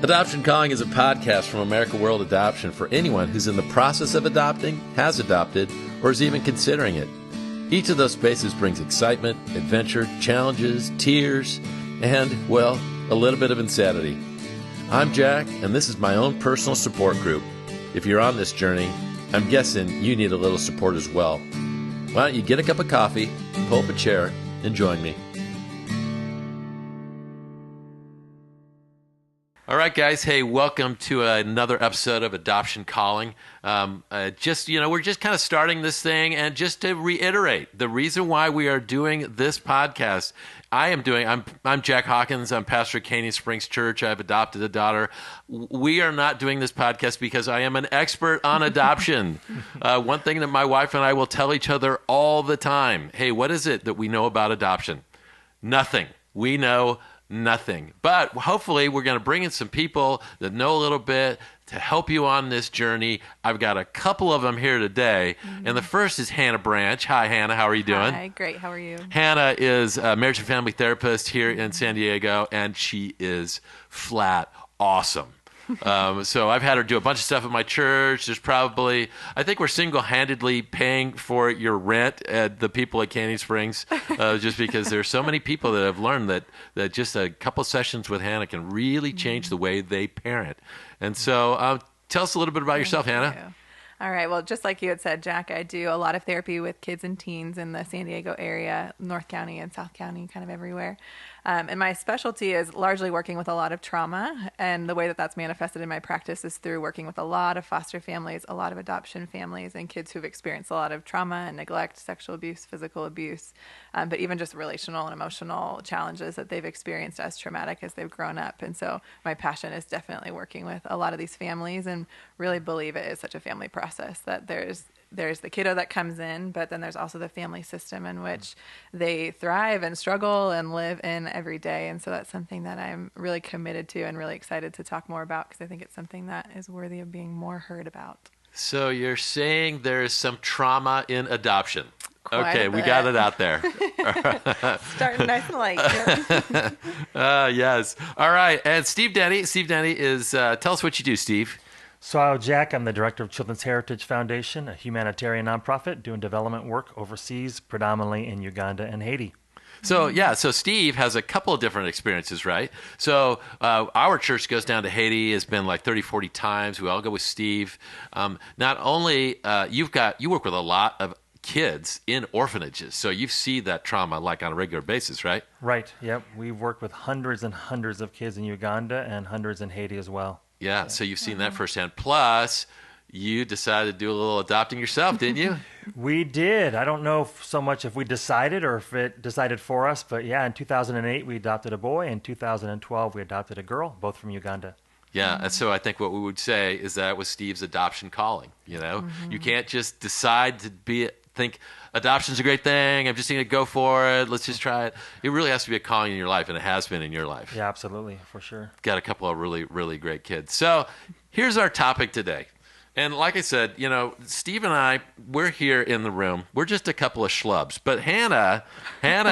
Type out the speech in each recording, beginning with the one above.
Adoption Calling is a podcast from America World Adoption for anyone who's in the process of adopting, has adopted, or is even considering it. Each of those spaces brings excitement, adventure, challenges, tears, and, well, a little bit of insanity. I'm Jack, and this is my own personal support group. If you're on this journey, I'm guessing you need a little support as well. Why don't you get a cup of coffee, pull up a chair, and join me. All right, guys. Hey, welcome to another episode of Adoption Calling. We're just kind of starting this thing, and just to reiterate, the reason why we are doing this podcast, I'm Jack Hawkins. I'm pastor at Canyon Springs Church. I've adopted a daughter. We are not doing this podcast because I am an expert on adoption. One thing that my wife and I will tell each other all the time: hey, what is it that we know about adoption? Nothing. We know nothing. But hopefully we're going to bring in some people that know a little bit to help you on this journey. I've got a couple of them here today. And the first is Hannah Branch. Hi, Hannah. How are you doing? Hi, great. How are you? Hannah is a marriage and family therapist here in San Diego, and she is flat awesome. So I've had her do a bunch of stuff at my church. I think we're single-handedly paying for your rent at the people at Canyon Springs, just because there's so many people that have learned that just a couple sessions with Hannah can really change the way they parent. And so tell us a little bit about yourself, Hannah. You. All right. Well, just like you had said, Jack, I do a lot of therapy with kids and teens in the San Diego area, North County and South County, kind of everywhere. And my specialty is largely working with a lot of trauma. And the way that that's manifested in my practice is through working with a lot of foster families, a lot of adoption families, and kids who've experienced a lot of trauma and neglect, sexual abuse, physical abuse, but even just relational and emotional challenges that they've experienced as traumatic as they've grown up. And so my passion is definitely working with a lot of these families, and really believe it is such a family process that there's the kiddo that comes in, but then there's also the family system in which they thrive and struggle and live in every day. And so that's something that I'm really committed to and really excited to talk more about, because I think it's something that is worthy of being more heard about. So you're saying there is some trauma in adoption. Quite okay, we got it out there. Starting nice and light. Yes. All right. And Steve Denny. Steve Denny is, tell us what you do, Steve. So, Jack, I'm the director of Children's Heritage Foundation, a humanitarian nonprofit doing development work overseas, predominantly in Uganda and Haiti. So Steve has a couple of different experiences, right? So our church goes down to Haiti, has been like 30, 40 times. We all go with Steve. Not only, you work with a lot of kids in orphanages, so you see that trauma like on a regular basis, right? Right, yep. We've worked with hundreds and hundreds of kids in Uganda and hundreds in Haiti as well. Yeah, so you've seen that firsthand. Plus, you decided to do a little adopting yourself, didn't you? We did. I don't know so much if we decided or if it decided for us, but yeah, in 2008 we adopted a boy. In 2012 we adopted a girl, both from Uganda. Yeah, and so I think what we would say is that was Steve's adoption calling. You know, you can't just decide to think adoption's a great thing. I'm just going to go for it. Let's just try it. It really has to be a calling in your life, and it has been in your life. Yeah, absolutely, for sure. Got a couple of really, really great kids. So here's our topic today. And like I said, Steve and I, we're here in the room. We're just a couple of schlubs. But Hannah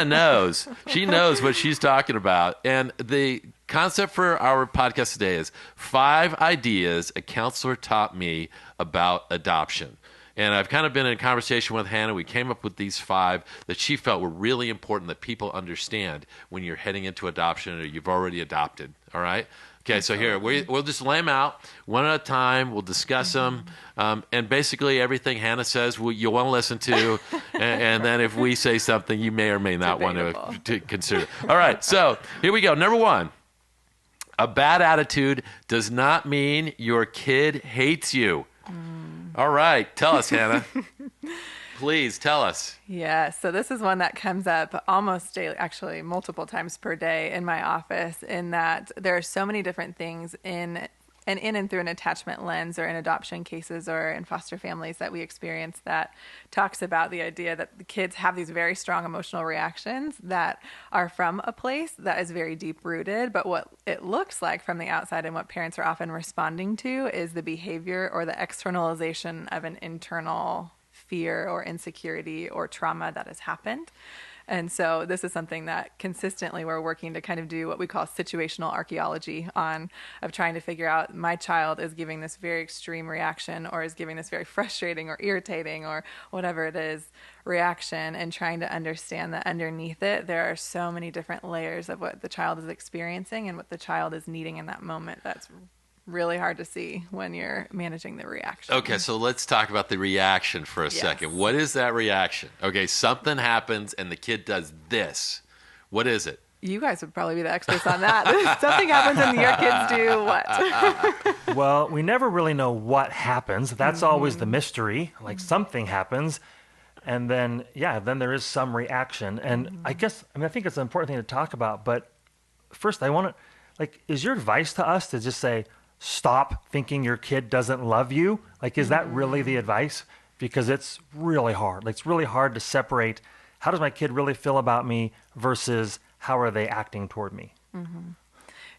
knows. She knows what she's talking about. And the concept for our podcast today is 5 ideas a counselor taught me about adoption. And I've kind of been in conversation with Hannah. We came up with these 5 that she felt were really important that people understand when you're heading into adoption or you've already adopted. All right? Okay, so here, we'll just lay them out one at a time. We'll discuss them. And basically everything Hannah says you'll want to listen to. and then if we say something you may or may not want to consider. All right, so here we go. Number 1, a bad attitude does not mean your kid hates you. All right. Tell us, Hannah. Please tell us. Yeah. So this is one that comes up almost daily, actually multiple times per day in my office, in that there are so many different things in and through an attachment lens, or in adoption cases or in foster families that we experience, that talks about the idea that the kids have these very strong emotional reactions that are from a place that is very deep rooted. But what it looks like from the outside and what parents are often responding to is the behavior or the externalization of an internal fear or insecurity or trauma that has happened. And so this is something that consistently we're working to kind of do what we call situational archaeology on, of trying to figure out, my child is giving this very extreme reaction, or is giving this very frustrating or irritating or whatever it is reaction, and trying to understand that underneath it there are so many different layers of what the child is experiencing and what the child is needing in that moment. That's really hard to see when you're managing the reaction. Okay, so let's talk about the reaction for a second. What is that reaction? Okay, something happens and the kid does this. What is it? You guys would probably be the experts on that. Something happens and your kids do what? Well, we never really know what happens. That's always the mystery. Like something happens. And then, then there is some reaction. And I think it's an important thing to talk about. But first, I want to, is your advice to us to just say, stop thinking your kid doesn't love you? Is that really the advice? Because it's really hard. It's really hard to separate, how does my kid really feel about me versus how are they acting toward me? Mm-hmm.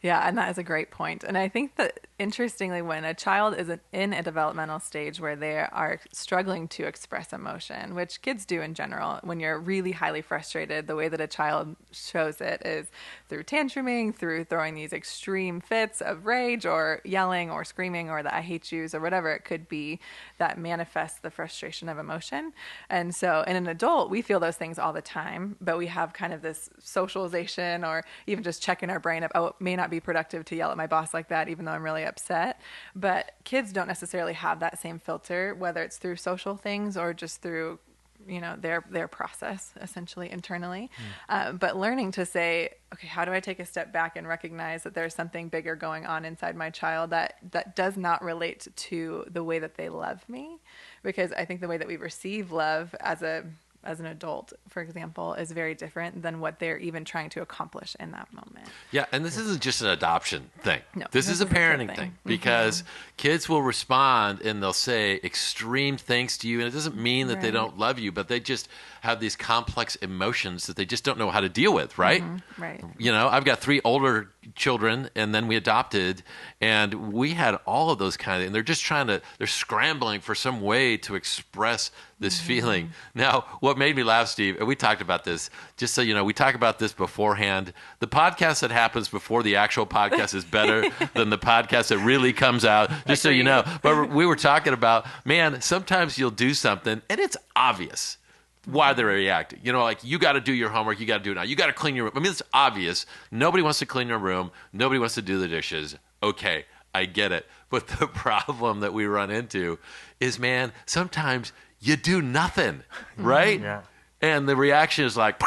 Yeah, and that is a great point. And I think that, interestingly, when a child is in a developmental stage where they are struggling to express emotion, which kids do in general, when you're really highly frustrated, the way that a child shows it is through tantruming, through throwing these extreme fits of rage, or yelling or screaming, or the I hate yous, or whatever it could be that manifests the frustration of emotion. And so in an adult, we feel those things all the time, but we have kind of this socialization, or even just checking our brain of, oh, it may not be productive to yell at my boss like that, even though I'm really upset. But kids don't necessarily have that same filter, whether it's through social things or just through, their process, essentially internally. But learning to say, okay, how do I take a step back and recognize that there's something bigger going on inside my child that does not relate to the way that they love me? Because I think the way that we receive love as an adult, for example, is very different than what they're even trying to accomplish in that moment. Yeah, and this isn't just an adoption thing. No, this is a parenting thing, because kids will respond and they'll say extreme things to you, and it doesn't mean that they don't love you, but they just have these complex emotions that they just don't know how to deal with, right? Right. I've got 3 older children, and then we adopted, and we had all of those and they're just they're scrambling for some way to express this feeling. Now, what made me laugh, Steve, and we talked about this, just so you know, we talk about this beforehand. The podcast that happens before the actual podcast is better than the podcast that really comes out, just so you know. But we were talking about, man, sometimes you'll do something, and it's obvious why they're reacting. You got to do your homework. You got to do it now. You got to clean your room. I mean, it's obvious. Nobody wants to clean their room. Nobody wants to do the dishes. Okay, I get it. But the problem that we run into is, man, sometimes you do nothing, right? Yeah. And the reaction is like,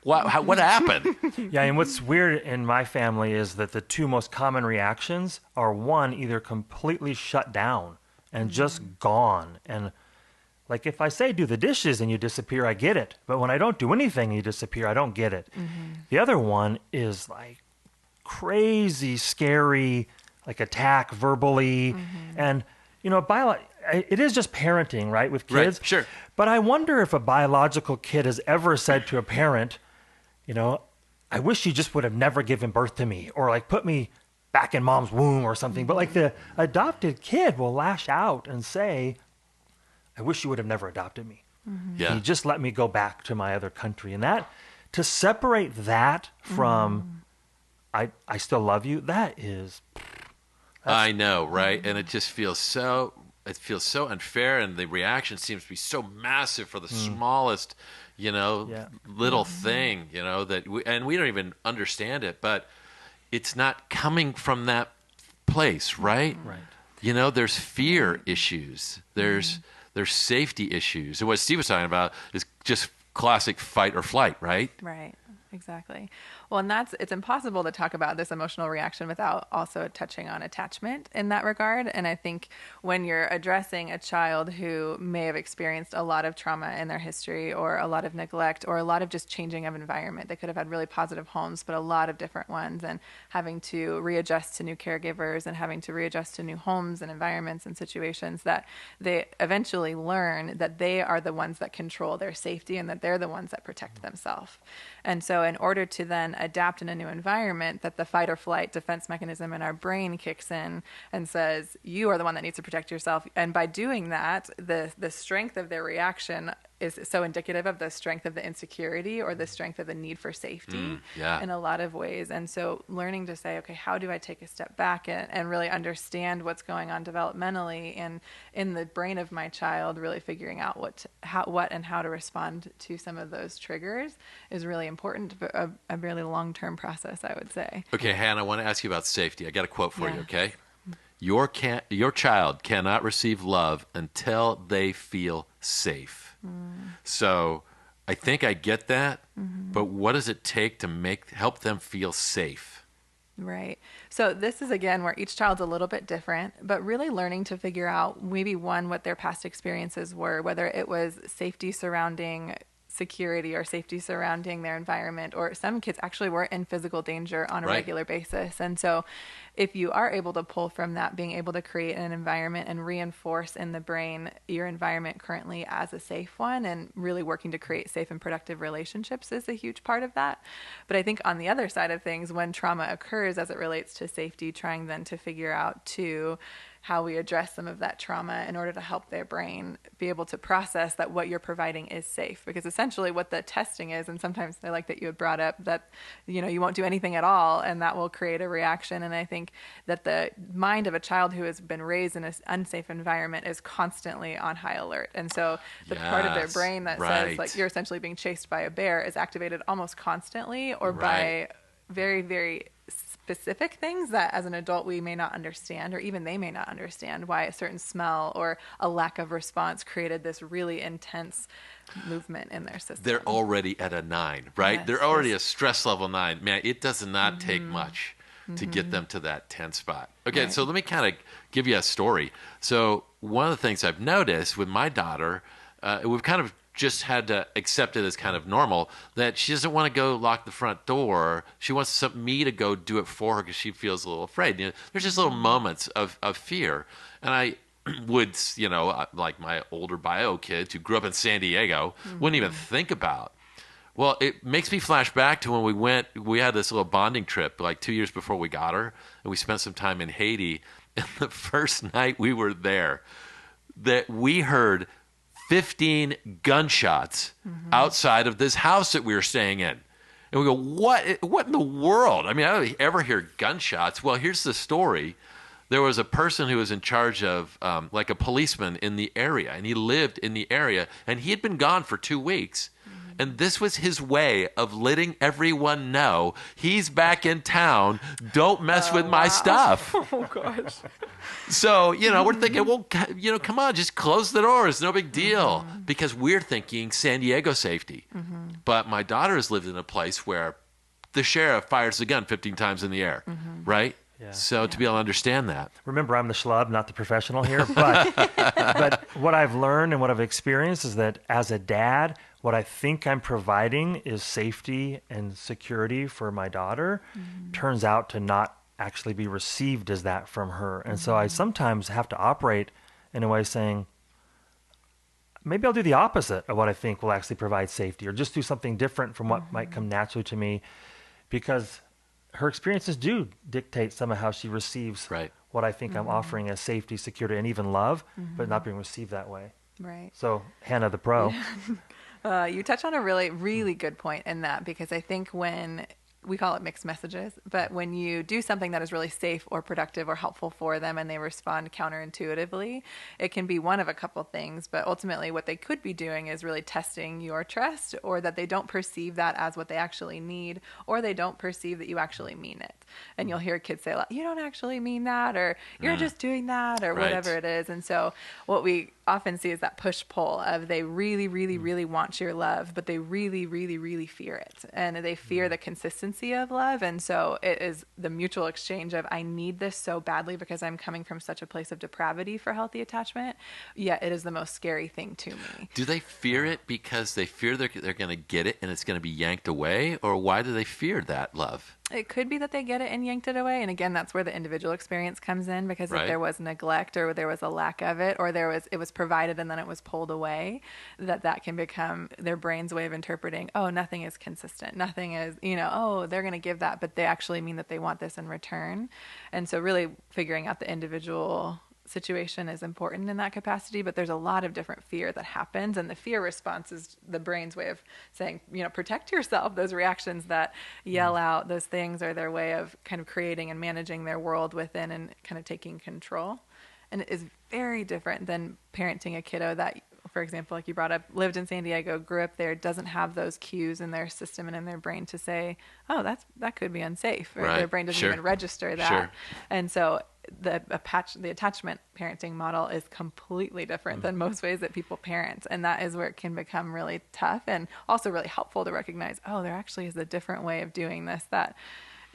what happened? Yeah, and what's weird in my family is that the 2 most common reactions are, one, either completely shut down and just gone. And if I say do the dishes and you disappear, I get it. But when I don't do anything and you disappear, I don't get it. The other one is crazy, scary, attack verbally. And, it is just parenting, right, with kids? Right, sure. But I wonder if a biological kid has ever said to a parent, I wish you just would have never given birth to me, or put me back in mom's womb or something. But the adopted kid will lash out and say, I wish you would have never adopted me. Yeah. You just let me go back to my other country. And that, to separate that from, I still love you, I know, right? And it just feels so unfair, and the reaction seems to be so massive for the smallest, little thing, that we don't even understand it, but it's not coming from that place, right? Right. There's fear issues. There's safety issues. And what Steve was talking about is just classic fight or flight, right? Right. Exactly. Well, and it's impossible to talk about this emotional reaction without also touching on attachment in that regard. And I think when you're addressing a child who may have experienced a lot of trauma in their history, or a lot of neglect, or a lot of just changing of environment, they could have had really positive homes, but a lot of different ones, and having to readjust to new caregivers and having to readjust to new homes and environments and situations, that they eventually learn that they are the ones that control their safety and that they're the ones that protect themselves. And so in order to then adapt in a new environment, that the fight or flight defense mechanism in our brain kicks in and says, you are the one that needs to protect yourself. And by doing that, the strength of their reaction is so indicative of the strength of the insecurity or the strength of the need for safety in a lot of ways. And so learning to say, okay, how do I take a step back and really understand what's going on developmentally and in the brain of my child, really figuring out what and how to respond to some of those triggers is really important, but a really long-term process, I would say. Okay, Hannah, I want to ask you about safety. I got a quote for you, okay? Your child cannot receive love until they feel safe. So I think I get that, but what does it take to help them feel safe? Right. So this is, again, where each child's a little bit different, but really learning to figure out maybe what their past experiences were, whether it was safety surrounding security or safety surrounding their environment, or some kids actually were in physical danger on a regular basis. And so if you are able to pull from that, being able to create an environment and reinforce in the brain your environment currently as a safe one, and really working to create safe and productive relationships is a huge part of that. But I think on the other side of things, when trauma occurs as it relates to safety, trying then to figure out too how we address some of that trauma in order to help their brain be able to process that what you're providing is safe. Because essentially what the testing is, and sometimes I like that you had brought up that, you won't do anything at all and that will create a reaction. And I think that the mind of a child who has been raised in an unsafe environment is constantly on high alert. And so the part of their brain that says like you're essentially being chased by a bear is activated almost constantly, or by very, very specific things that as an adult we may not understand, or even they may not understand why a certain smell or a lack of response created this really intense movement in their system. They're already at a 9, right? Yes, They're already a stress level 9. Man, it does not take much to get them to that 10 spot. Okay, so let me kind of give you a story. So one of the things I've noticed with my daughter, we've kind of just had to accept it as kind of normal, that she doesn't want to go lock the front door. She wants me to go do it for her because she feels a little afraid. There's just little moments of fear. And I would, like my older bio kids who grew up in San Diego, wouldn't even think about. Well, it makes me flash back to when we had this little bonding trip like 2 years before we got her, and we spent some time in Haiti. And the first night we were there, that we heard 15 gunshots outside of this house that we were staying in. And we go, what in the world? I mean, I don't ever hear gunshots. Well, here's the story. There was a person who was in charge of, like a policeman in the area, and he lived in the area, and he had been gone for 2 weeks. And this was his way of letting everyone know he's back in town. Don't mess with my stuff. Oh, gosh. So, we're thinking, well, come on, just close the doors. No big deal. Because we're thinking San Diego safety. But my daughter has lived in a place where the sheriff fires the gun 15 times in the air, right? Yeah. So to be able to understand that. Remember, I'm the schlub, not the professional here. But what I've learned and what I've experienced is that as a dad, what I think I'm providing is safety and security for my daughter turns out to not actually be received as that from her. And so I sometimes have to operate in a way saying, maybe I'll do the opposite of what I think will actually provide safety, or just do something different from what might come naturally to me, because her experiences do dictate some of how she receives what I think I'm offering as safety, security, and even love, but not being received that way. Right. So Hannah, the pro. You touch on a really, really good point in that, because I think when we call it mixed messages, but when you do something that is really safe or productive or helpful for them and they respond counterintuitively, it can be one of a couple things. But ultimately what they could be doing is really testing your trust, or that they don't perceive that as what they actually need, or they don't perceive that you actually mean it. And you'll hear kids say, you don't actually mean that, or you're just doing that, or whatever it is. And so what we often see is that push-pull of they really, really, really want your love, but they really, really, really fear it. And they fear the consistency of love. And so it is the mutual exchange of, I need this so badly because I'm coming from such a place of depravity for healthy attachment, yet it is the most scary thing to me. Do they fear it because they fear they're going to get it and it's going to be yanked away? Or why do they fear that love? It could be that they get it and yanked it away. And again, that's where the individual experience comes in, because if there was neglect, or there was a lack of it, or it was provided and then it was pulled away, that can become their brain's way of interpreting, nothing is consistent. Nothing is, they're going to give that, but they actually mean that they want this in return. And so really figuring out the individual situation is important in that capacity, but there's a lot of different fear that happens, and the fear response is the brain's way of saying, protect yourself. Those reactions that yell out those things are their way of kind of creating and managing their world within and kind of taking control. And it is very different than parenting a kiddo that, for example, like you brought up, lived in San Diego, grew up there, doesn't have those cues in their system and in their brain to say, oh, that could be unsafe. Or Right. their brain doesn't Sure. even register that. Sure. And so the attachment parenting model is completely different than most ways that people parent. And that is where it can become really tough and also really helpful to recognize, oh, there actually is a different way of doing this that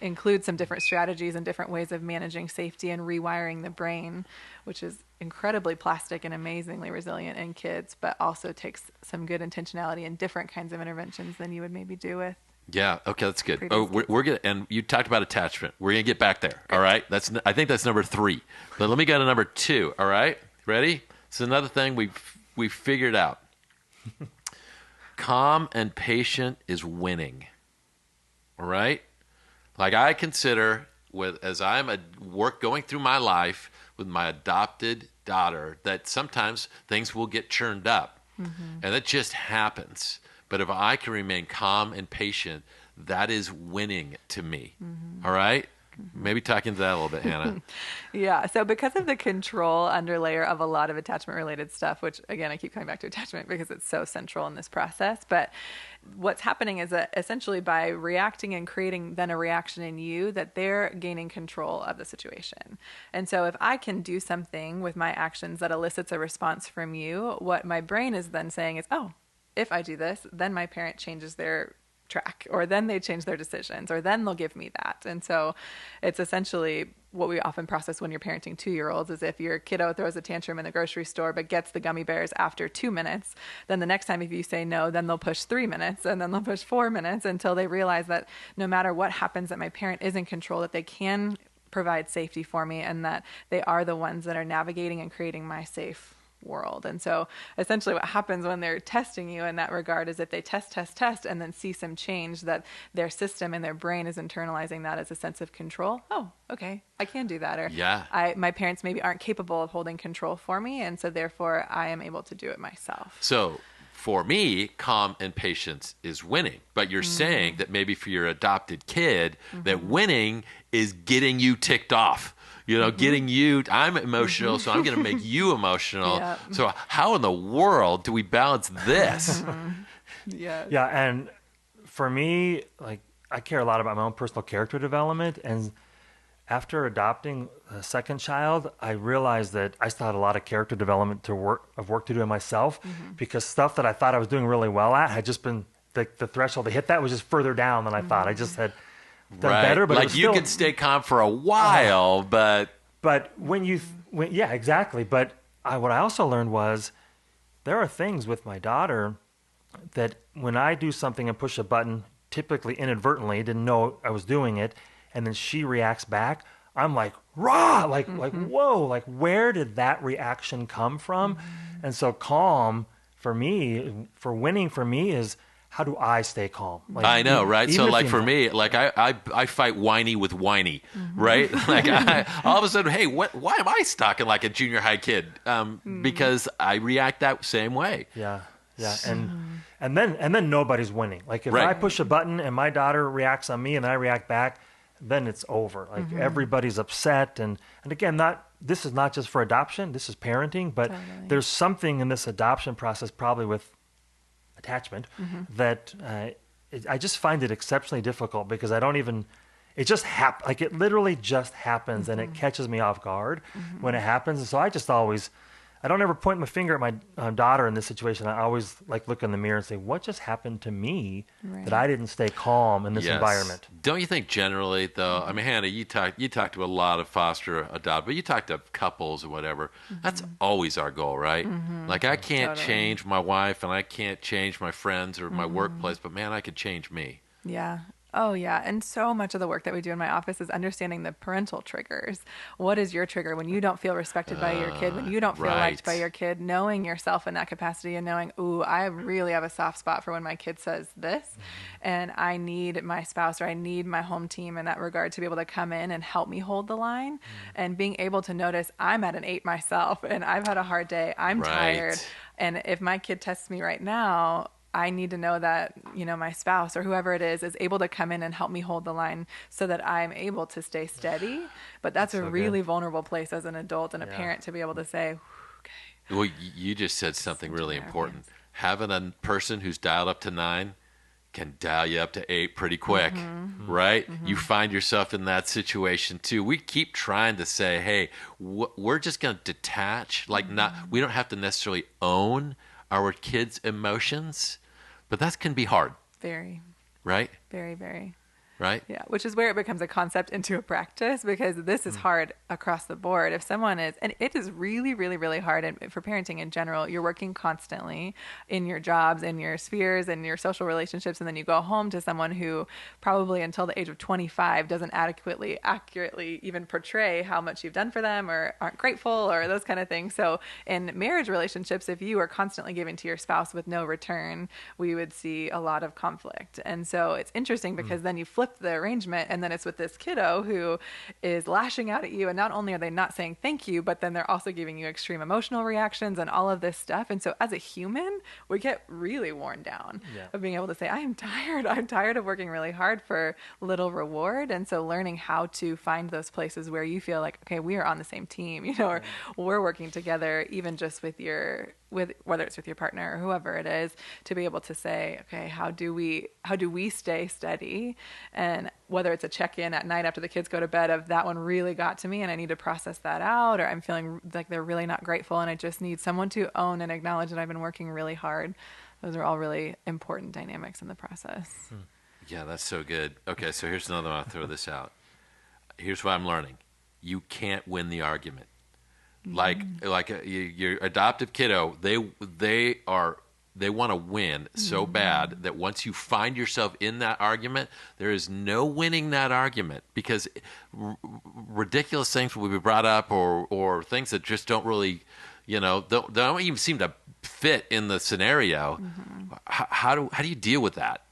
includes some different strategies and different ways of managing safety and rewiring the brain, which is incredibly plastic and amazingly resilient in kids, but also takes some good intentionality and different kinds of interventions than you would maybe do with. Yeah. Okay, that's good. Previous Oh, we're gonna, and you talked about attachment. We're gonna get back there. All right. I think that's number 3. But let me go to number 2. All right. Ready? It's another thing we figured out. Calm and patient is winning. All right. Like I consider as I'm going through my life with my adopted daughter, that sometimes things will get churned up, and that just happens. But if I can remain calm and patient, that is winning to me. All right? Maybe talk into that a little bit, Hannah. Yeah. So because of the control underlayer of a lot of attachment related stuff, which again, I keep coming back to attachment because it's so central in this process. But what's happening is that essentially by reacting and creating then a reaction in you, that they're gaining control of the situation. And so if I can do something with my actions that elicits a response from you, what my brain is then saying is, oh, if I do this, then my parent changes their track, or then they change their decisions, or then they'll give me that. And so it's essentially what we often process when you're parenting 2-year-olds is if your kiddo throws a tantrum in the grocery store but gets the gummy bears after 2 minutes, then the next time if you say no, then they'll push 3 minutes, and then they'll push 4 minutes until they realize that no matter what happens, that my parent is in control, that they can provide safety for me, and that they are the ones that are navigating and creating my safe world. And so essentially what happens when they're testing you in that regard is if they test and then see some change, that their system and their brain is internalizing that as a sense of control. Oh, okay, I can do that. Or Yeah. my parents maybe aren't capable of holding control for me, and so therefore I am able to do it myself. So for me, calm and patience is winning. But you're saying that maybe for your adopted kid, that winning is getting you ticked off. Getting you, I'm emotional, so I'm going to make you emotional. Yep. So how in the world do we balance this? Yeah. Yeah, and for me, like I care a lot about my own personal character development, and after adopting a second child, I realized that I still had a lot of character development work to do in myself, because stuff that I thought I was doing really well at had just been the threshold to hit that was just further down than I thought. I just had done better, but it like was you still, could stay calm for a while, but yeah, exactly. But what I also learned was there are things with my daughter that when I do something and push a button, typically inadvertently, didn't know I was doing it, and then she reacts back, I'm like, rah, like whoa, like where did that reaction come from? And so calm for me, for winning for me is, how do I stay calm? Like, I know, right? So even if like you- for me, like I fight whiny with whiny, right? Like all of a sudden, hey, why am I stalking like a junior high kid? Because I react that same way. Yeah, and then nobody's winning. Like if Right. I push a button and my daughter reacts on me and I react back, then it's over. Like everybody's upset, and again, this is not just for adoption. This is parenting, but Totally. there's something in this adoption process, probably with attachment, that I just find it exceptionally difficult because I don't even. It just like it literally just happens, and it catches me off guard when it happens. And so I don't ever point my finger at my daughter in this situation. I always like look in the mirror and say, what just happened to me that I didn't stay calm in this Yes. environment? Don't you think generally though? I mean, Hannah, you talk to a lot of foster adopt, but you talk to couples or whatever. That's always our goal, right? Like I can't Totally. change my wife and I can't change my friends or my workplace, but man, I could change me. Yeah. Oh, yeah. And so much of the work that we do in my office is understanding the parental triggers. What is your trigger when you don't feel respected by your kid, when you don't feel liked by Right. your kid, knowing yourself in that capacity and knowing, ooh, I really have a soft spot for when my kid says this, and I need my spouse or I need my home team in that regard to be able to come in and help me hold the line, and being able to notice I'm at an 8 myself and I've had a hard day, I'm tired. Right. And if my kid tests me right now, I need to know that, my spouse or whoever it is able to come in and help me hold the line so that I'm able to stay steady. But that's a so really good. vulnerable place as an adult and a Yeah. parent to be able to say, okay, Well, you just said something really into their important. hands. Having a person who's dialed up to 9 can dial you up to 8 pretty quick, right? You find yourself in that situation too. We keep trying to say, hey, we're just going to detach, like not, we don't have to necessarily own our kids' emotions, but that can be hard, Very, right? very, very. Right? Yeah, which is where it becomes a concept into a practice, because this is hard across the board. If someone is, and it is really, really, really hard, and for parenting in general, you're working constantly in your jobs, in your spheres, and your social relationships, and then you go home to someone who probably until the age of 25 doesn't accurately even portray how much you've done for them or aren't grateful or those kind of things. So in marriage relationships, if you are constantly giving to your spouse with no return, we would see a lot of conflict. And so it's interesting because then you flip the arrangement, and then it's with this kiddo who is lashing out at you, and not only are they not saying thank you, but then they're also giving you extreme emotional reactions and all of this stuff. And so as a human, we get really worn down of being able to say, I'm tired of working really hard for little reward. And so learning how to find those places where you feel like, okay, we are on the same team, or we're working together, even just with whether it's with your partner or whoever it is, to be able to say, okay, how do we stay steady? And whether it's a check-in at night after the kids go to bed of that one really got to me and I need to process that out, or I'm feeling like they're really not grateful and I just need someone to own and acknowledge that I've been working really hard. Those are all really important dynamics in the process. Yeah, that's so good. Okay, so here's another one. I'll throw this out. Here's what I'm learning. You can't win the argument. Your adoptive kiddo, they want to win so bad that once you find yourself in that argument, there is no winning that argument, because ridiculous things will be brought up, or things that just don't really, don't even seem to fit in the scenario. How do you deal with that?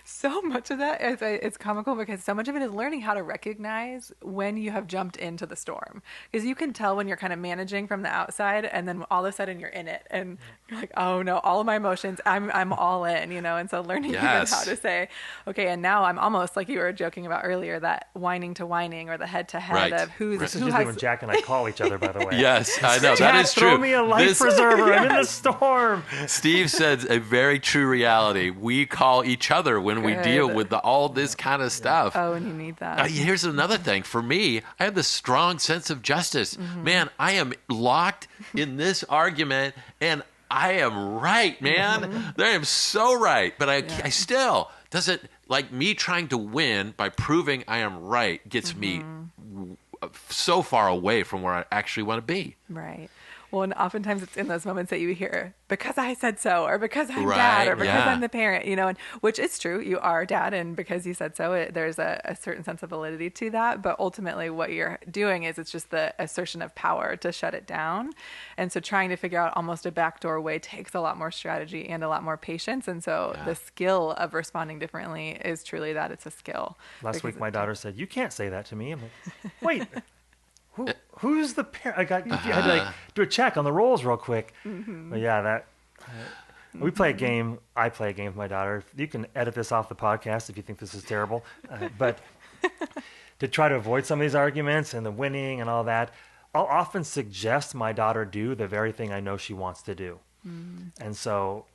So much of that is it's comical, because so much of it is learning how to recognize when you have jumped into the storm, because you can tell when you're kind of managing from the outside and then all of a sudden you're in it and you're like, oh no, all of my emotions, I'm all in, and so learning Yes. even how to say, okay, and now I'm almost like you were joking about earlier, that whining to whining or the head to head Right. of who This is who usually has when Jack and I call each other, by the way. Yes, I know. That Jack, is throw true. me a life preserver. I'm in the storm. Steve said a very true reality. We call each other when we Good. deal with all this kind of stuff. oh, and you need that. Here's another thing. For me, I have this strong sense of justice. Man, I am locked in this argument, and I am right, man. I am so right. But I still, doesn't, like me trying to win by proving I am right gets me so far away from where I actually want to be. Right. Well, and oftentimes it's in those moments that you hear, because I said so, or because I'm Right, dad, or because yeah. I'm the parent, and which is true. You are dad, and because you said so, there's a certain sense of validity to that. But ultimately what you're doing is it's just the assertion of power to shut it down. And so trying to figure out almost a backdoor way takes a lot more strategy and a lot more patience. And so the skill of responding differently is truly that it's a skill. Last Because week, my daughter said, "You can't say that to me." I'm like, "Wait, who's the parent?" I had to do a check on the roles real quick. But yeah, we play a game. I play a game with my daughter. You can edit this off the podcast if you think this is terrible. But to try to avoid some of these arguments and the winning and all that, I'll often suggest my daughter do the very thing I know she wants to do. And so,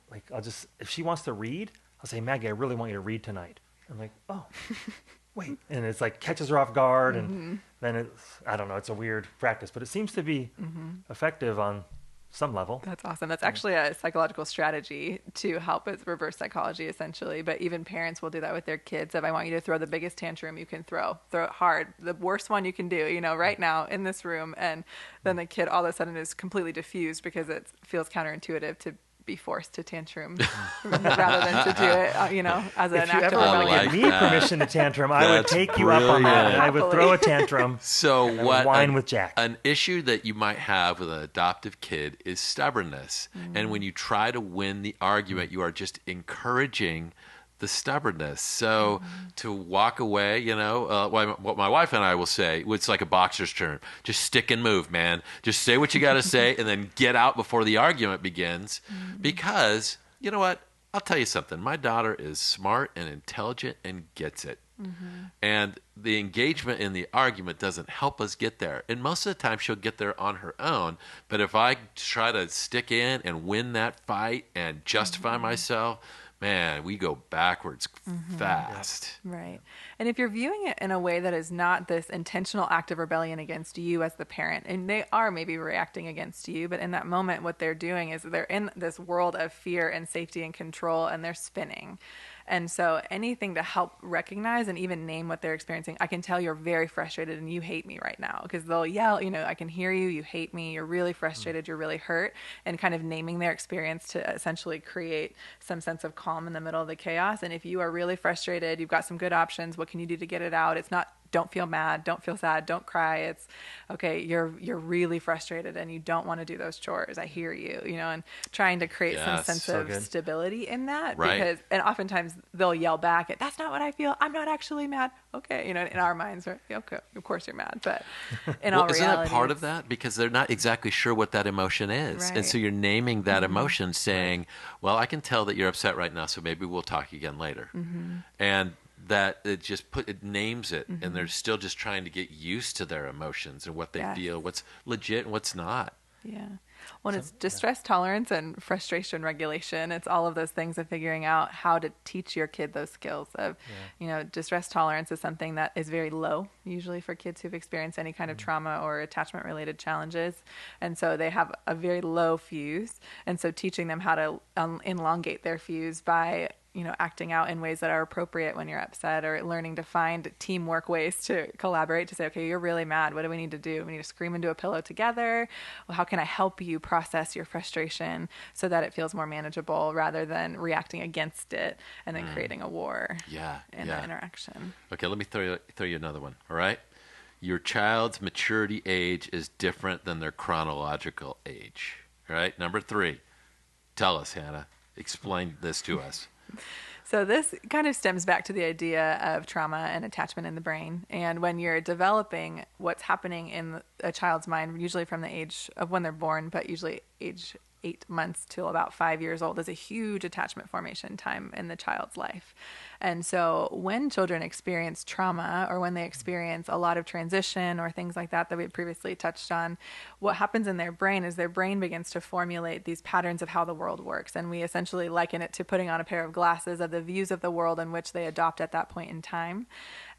if she wants to read, I'll say, "Maggie, I really want you to read tonight." I'm like, "Oh, wait." And it's like catches her off guard. And then I don't know, it's a weird practice, but it seems to be effective on some level. That's awesome. That's actually a psychological strategy to help with reverse psychology, essentially. But even parents will do that with their kids. If I want you to throw the biggest tantrum you can throw it hard, the worst one you can do, right now in this room. And then the kid all of a sudden is completely diffused because it feels counterintuitive to be forced to tantrum rather than to do it, as an If you act ever of want to rebellion. give me that. permission to tantrum, I would That's take you up on that, brilliant. and I would throw a tantrum. So and what whine with Jack. an issue that you might have with an adoptive kid is stubbornness. And when you try to win the argument, you are just encouraging the stubbornness. So to walk away, what my wife and I will say, it's like a boxer's term, just stick and move, man. Just say what you got to say and then get out before the argument begins. Because, you know what? I'll tell you something. My daughter is smart and intelligent and gets it. And the engagement in the argument doesn't help us get there. And most of the time she'll get there on her own. But if I try to stick in and win that fight and justify myself, man, we go backwards fast. Right. And if you're viewing it in a way that is not this intentional act of rebellion against you as the parent, and they are maybe reacting against you, but in that moment, what they're doing is they're in this world of fear and safety and control, and they're spinning. And so anything to help recognize and even name what they're experiencing. I can tell you're very frustrated and you hate me right now, because they'll yell, I can hear you, you hate me, you're really frustrated, you're really hurt, and kind of naming their experience to essentially create some sense of calm in the middle of the chaos. And if you are really frustrated, you've got some good options. What can you do to get it out? It's not, don't feel mad, don't feel sad, don't cry. It's okay, you're really frustrated and you don't want to do those chores. I hear you, and trying to create some sense so of good. stability in that. Right. And oftentimes they'll yell back at, that's not what I feel. I'm not actually mad. Okay. In our minds, we're, okay, of course you're mad. But in all Isn't reality, that part of that? Because they're not exactly sure what that emotion is. And so Right. you're naming that emotion, saying, well, I can tell that you're upset right now, so maybe we'll talk again later. And that it names it, and they're still just trying to get used to their emotions and what they Yes. feel, what's legit and what's not. Yeah. Well, it's distress tolerance and frustration regulation. It's all of those things of figuring out how to teach your kid those skills of, distress tolerance is something that is very low usually for kids who've experienced any kind of trauma or attachment related challenges. And so they have a very low fuse. And so teaching them how to elongate their fuse by acting out in ways that are appropriate when you're upset, or learning to find teamwork ways to collaborate to say, okay, you're really mad. What do we need to do? We need to scream into a pillow together. Well, how can I help you process your frustration so that it feels more manageable rather than reacting against it and then creating a war in that interaction. Okay, let me throw you another one, all right? Your child's maturity age is different than their chronological age, all right? Number 3, tell us, Hannah. Explain this to us. So this kind of stems back to the idea of trauma and attachment in the brain. And when you're developing what's happening in a child's mind, usually from the age of when they're born, but usually age 8 months till about 5 years old, is a huge attachment formation time in the child's life. And so when children experience trauma, or when they experience a lot of transition or things like that we had previously touched on, what happens in their brain is their brain begins to formulate these patterns of how the world works. And we essentially liken it to putting on a pair of glasses of the views of the world in which they adopt at that point in time.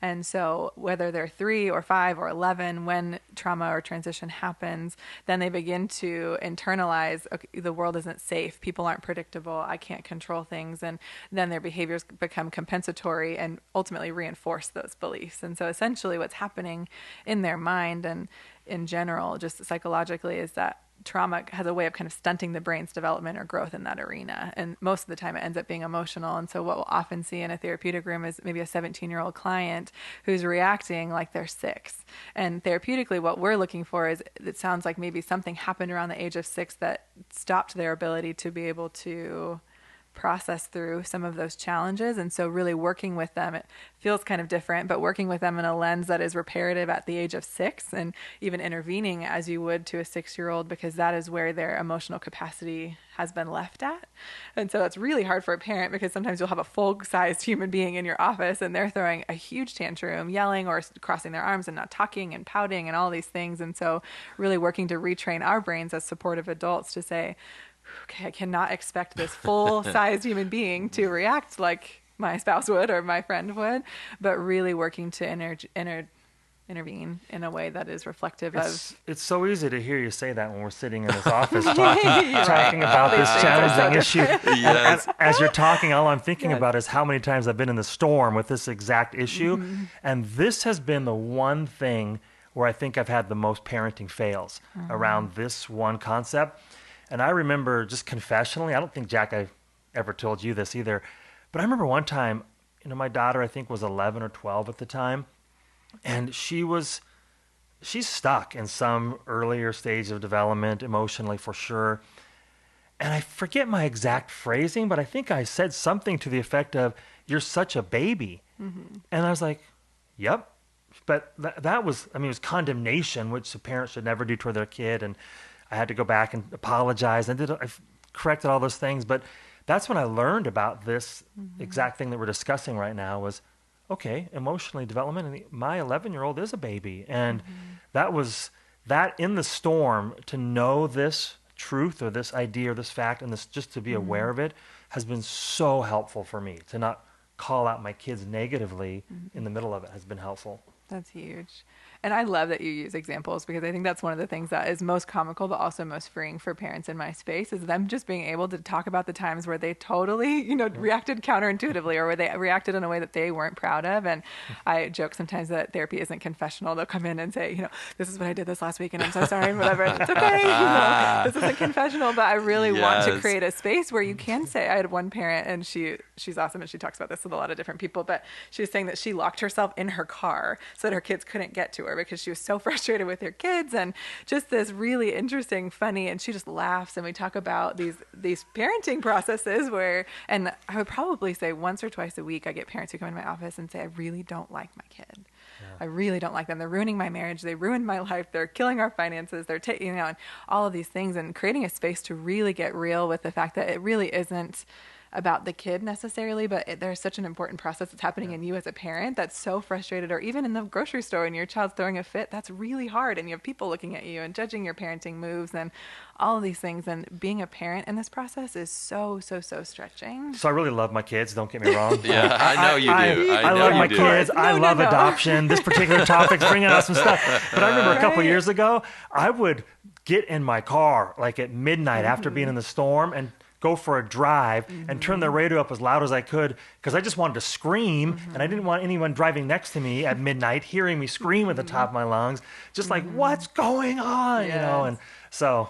And so whether they're 3 or 5 or 11, when trauma or transition happens, then they begin to internalize, okay, the world isn't safe, people aren't predictable, I can't control things. And then their behaviors become compensatory and ultimately reinforce those beliefs. And so essentially what's happening in their mind and in general, just psychologically, is that trauma has a way of kind of stunting the brain's development or growth in that arena. And most of the time it ends up being emotional. And so what we'll often see in a therapeutic room is maybe a 17-year-old client who's reacting like they're 6. And therapeutically, what we're looking for is, it sounds like maybe something happened around the age of 6 that stopped their ability to be able to process through some of those challenges. And so really working with them, it feels kind of different, but working with them in a lens that is reparative at the age of 6, and even intervening as you would to a 6-year-old, because that is where their emotional capacity has been left at. And so that's really hard for a parent, because sometimes you'll have a full-sized human being in your office and they're throwing a huge tantrum, yelling or crossing their arms and not talking and pouting and all these things. And so really working to retrain our brains as supportive adults to say, okay, I cannot expect this full-sized human being to react like my spouse would or my friend would, but really working to intervene in a way that is reflective of... It's so easy to hear you say that when we're sitting in this office talking about this challenging issue. Yes. And as you're talking, all I'm thinking about is how many times I've been in the storm with this exact issue. And this has been the one thing where I think I've had the most parenting fails around this one concept. And I remember just confessionally, I don't think, Jack, I ever told you this either, but I remember one time, my daughter, I think, was 11 or 12 at the time, and she's stuck in some earlier stage of development emotionally, for sure. And I forget my exact phrasing, but I think I said something to the effect of, "You're such a baby." Mm-hmm. And I was like, "Yep." But that was, it was condemnation, which a parent should never do toward their kid. And I had to go back and apologize. I corrected all those things. But that's when I learned about this exact thing that we're discussing right now was, okay, emotionally development. And my 11-year-old is a baby. And that was that in the storm, to know this truth or this idea or this fact and this just to be aware of it has been so helpful for me. To not call out my kids negatively in the middle of it has been helpful. That's huge. And I love that you use examples, because I think that's one of the things that is most comical, but also most freeing for parents in my space, is them just being able to talk about the times where they totally, reacted counterintuitively, or where they reacted in a way that they weren't proud of. And I joke sometimes that therapy isn't confessional. They'll come in and say, this is what I did this last week and I'm so sorry, whatever. It's okay. This isn't confessional, but I really want to create a space where you can say. I had one parent, and she's awesome, and she talks about this with a lot of different people, but she was saying that she locked herself in her car so that her kids couldn't get to her, because she was so frustrated with her kids, and just this really interesting, funny, and she just laughs. And we talk about these parenting processes and I would probably say once or twice a week, I get parents who come into my office and say, "I really don't like my kid. I really don't like them. They're ruining my marriage. They ruined my life. They're killing our finances. They're taking, and all of these things," and creating a space to really get real with the fact that it really isn't about the kid necessarily, but there's such an important process that's happening in you as a parent that's so frustrated, or even in the grocery store and your child's throwing a fit, that's really hard. And you have people looking at you and judging your parenting moves and all of these things. And being a parent in this process is so, so, so stretching. So I really love my kids. Don't get me wrong. Yeah, I know you do. I love my kids. I love adoption. This particular topic's bringing out some stuff. But I remember a couple years ago, I would get in my car like at midnight after being in the storm and go for a drive and turn the radio up as loud as I could, because I just wanted to scream, and I didn't want anyone driving next to me at midnight hearing me scream at the top of my lungs, just like, what's going on, and so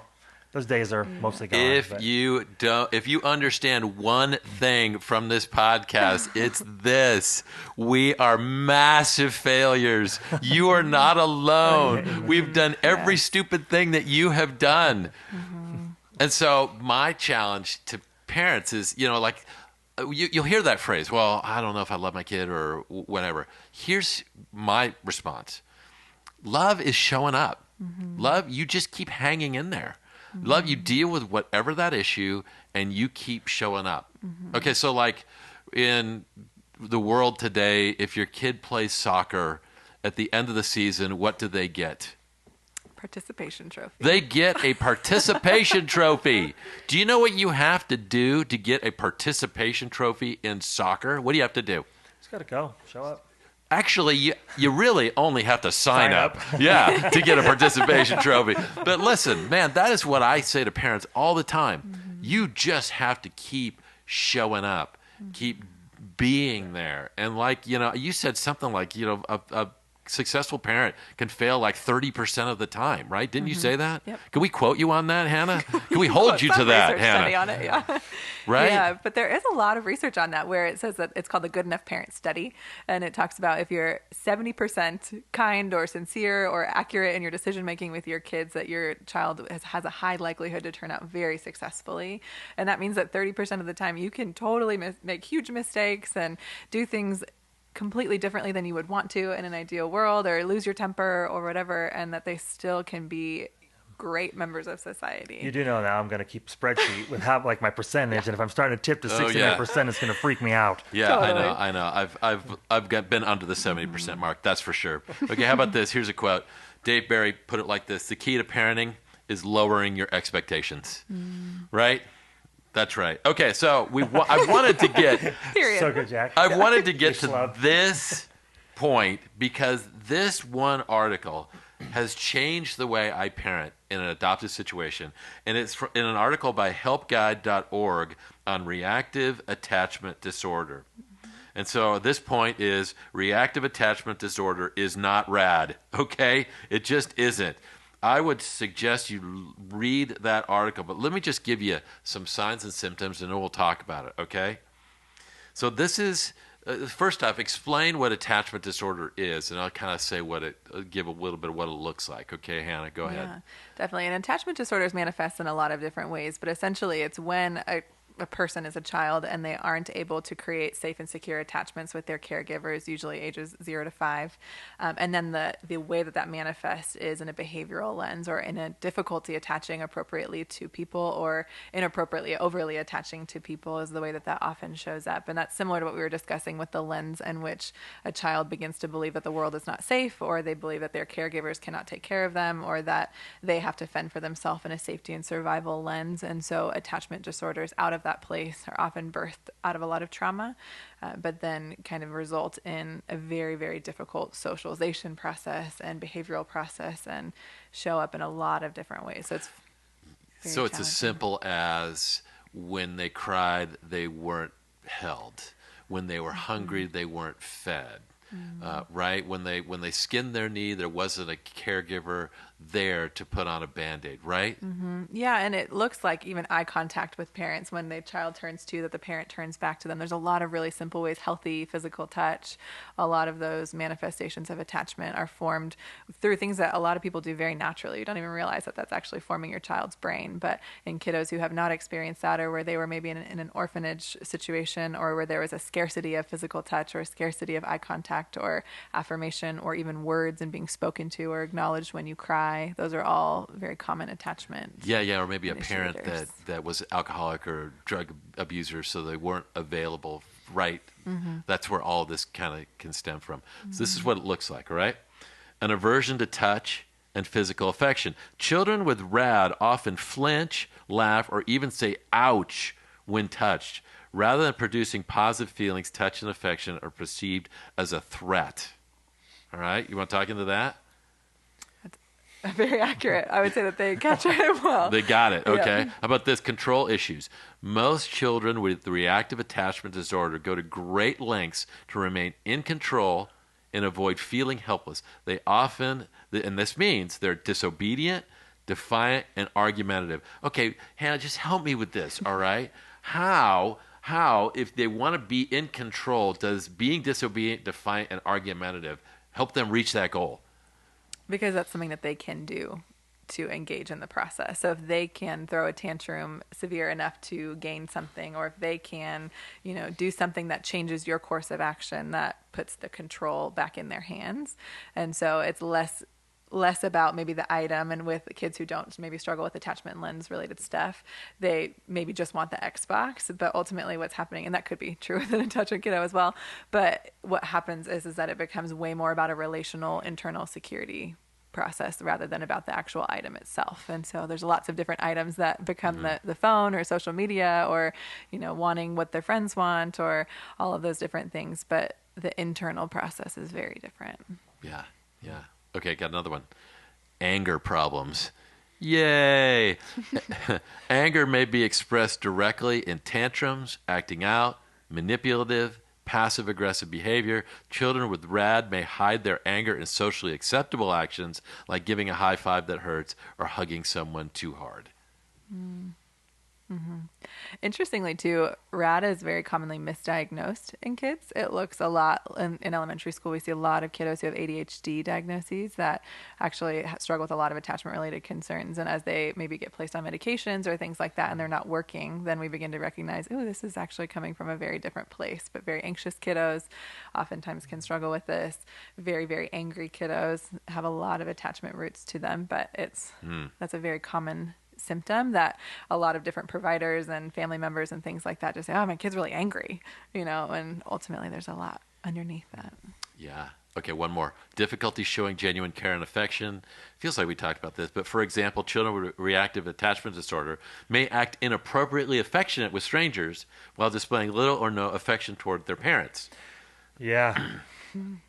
those days are mostly gone. If you understand one thing from this podcast, it's this: we are massive failures. You are not alone. We've done every stupid thing that you have done. And so my challenge to parents is, you'll hear that phrase, "Well, I don't know if I love my kid," or whatever. Here's my response. Love is showing up. Love, you just keep hanging in there. Love, you deal with whatever that issue and you keep showing up. Okay, so like in the world today, if your kid plays soccer at the end of the season, what do they get? Participation trophy. They get a participation trophy. Do you know what you have to do to get a participation trophy in soccer? What do you have to do? Just got to go. Show up. Actually, you really only have to sign up. Yeah, to get a participation trophy. But listen, man, that is what I say to parents all the time. You just have to keep showing up, keep being there. And like, you said something like, a successful parent can fail like 30% of the time, right? Didn't you say that? Yep. Can we quote you on that, Hannah? Can we hold you to that, Hannah? Study on it, yeah. Right? Yeah, but there is a lot of research on that where it says that it's called the Good Enough Parent Study, and it talks about if you're 70% kind or sincere or accurate in your decision making with your kids, that your child has a high likelihood to turn out very successfully. And that means that 30% of the time you can totally make huge mistakes and do things completely differently than you would want to in an ideal world, or lose your temper or whatever, and that they still can be great members of society. You do know now I'm going to keep a spreadsheet with my percentage, and if I'm starting to tip to 69%, it's going to freak me out. Yeah, Totally. I know. I've been under the 70% mark, that's for sure. Okay, how about this? Here's a quote. Dave Barry put it like this: "The key to parenting is lowering your expectations." Right? That's right. Okay, so I wanted to get Period. So good, Jack. I wanted to get to this point because this one article has changed the way I parent in an adoptive situation. And it's in an article by helpguide.org on reactive attachment disorder. And so this point is reactive attachment disorder is not rad, okay? It just isn't. I would suggest you read that article. But let me just give you some signs and symptoms, and then we'll talk about it, okay? So this is, first off, explain what attachment disorder is, and I'll kind of say give a little bit of what it looks like. Okay, Hannah, go ahead. Yeah, definitely. And attachment disorders manifest in a lot of different ways, but essentially it's when a person is a child and they aren't able to create safe and secure attachments with their caregivers, usually ages 0 to 5. And then the way that manifests is in a behavioral lens or in a difficulty attaching appropriately to people or inappropriately overly attaching to people is the way that often shows up. And that's similar to what we were discussing with the lens in which a child begins to believe that the world is not safe, or they believe that their caregivers cannot take care of them, or that they have to fend for themselves in a safety and survival lens. And so attachment disorders out of that place are often birthed out of a lot of trauma, but then kind of result in a very, very difficult socialization process and behavioral process and show up in a lot of different ways. So it's very So it's as challenging. simple as when they cried, they weren't held. When they were hungry, they weren't fed. Right? When they skinned their knee, there wasn't a caregiver there to put on a Band-Aid, right? Yeah, and it looks like even eye contact with parents when the child turns 2, that the parent turns back to them. There's a lot of really simple ways, healthy physical touch. A lot of those manifestations of attachment are formed through things that a lot of people do very naturally. You don't even realize that that's actually forming your child's brain. But in kiddos who have not experienced that, or where they were maybe in an orphanage situation, or where there was a scarcity of physical touch or a scarcity of eye contact or affirmation or even words and being spoken to or acknowledged when you cry, those are all very common attachments. Yeah, or maybe a parent Initiators. that was alcoholic or drug abuser, so they weren't available, right? That's where all this kind of can stem from. So this is what it looks like, all right? An aversion to touch and physical affection. Children with RAD often flinch, laugh, or even say ouch when touched. Rather than producing positive feelings, touch and affection are perceived as a threat. All right? You want to talk into that? Very accurate. I would say that they capture it well. They got it. Okay. Yeah. How about this? Control issues. Most children with reactive attachment disorder go to great lengths to remain in control and avoid feeling helpless. They often, and this means they're disobedient, defiant, and argumentative. Okay, Hannah, just help me with this, all right? How, if they want to be in control, does being disobedient, defiant, and argumentative help them reach that goal? Because that's something that they can do to engage in the process. So if they can throw a tantrum severe enough to gain something, or if they can, do something that changes your course of action, that puts the control back in their hands. And so it's less about maybe the item. And with kids who don't maybe struggle with attachment and lens related stuff, they maybe just want the Xbox. But ultimately what's happening, and that could be true with an attachment kiddo as well, but what happens is that it becomes way more about a relational internal security process rather than about the actual item itself. And so there's lots of different items that become the phone or social media, or wanting what their friends want, or all of those different things. But the internal process is very different. Yeah. Okay, got another one. Anger problems. Yay! Anger may be expressed directly in tantrums, acting out, manipulative, passive-aggressive behavior. Children with RAD may hide their anger in socially acceptable actions, like giving a high five that hurts or hugging someone too hard. Interestingly, too, RAD is very commonly misdiagnosed in kids. It looks a lot in elementary school. We see a lot of kiddos who have ADHD diagnoses that actually struggle with a lot of attachment-related concerns. And as they maybe get placed on medications or things like that, and they're not working, then we begin to recognize, oh, this is actually coming from a very different place. But very anxious kiddos oftentimes can struggle with this. Very, very angry kiddos have a lot of attachment roots to them, but that's a very common symptom that a lot of different providers and family members and things like that just say, oh, my kid's really angry, and ultimately there's a lot underneath that. Yeah. Okay, one more. Difficulty showing genuine care and affection. Feels like we talked about this, but for example, children with reactive attachment disorder may act inappropriately affectionate with strangers while displaying little or no affection toward their parents. Yeah.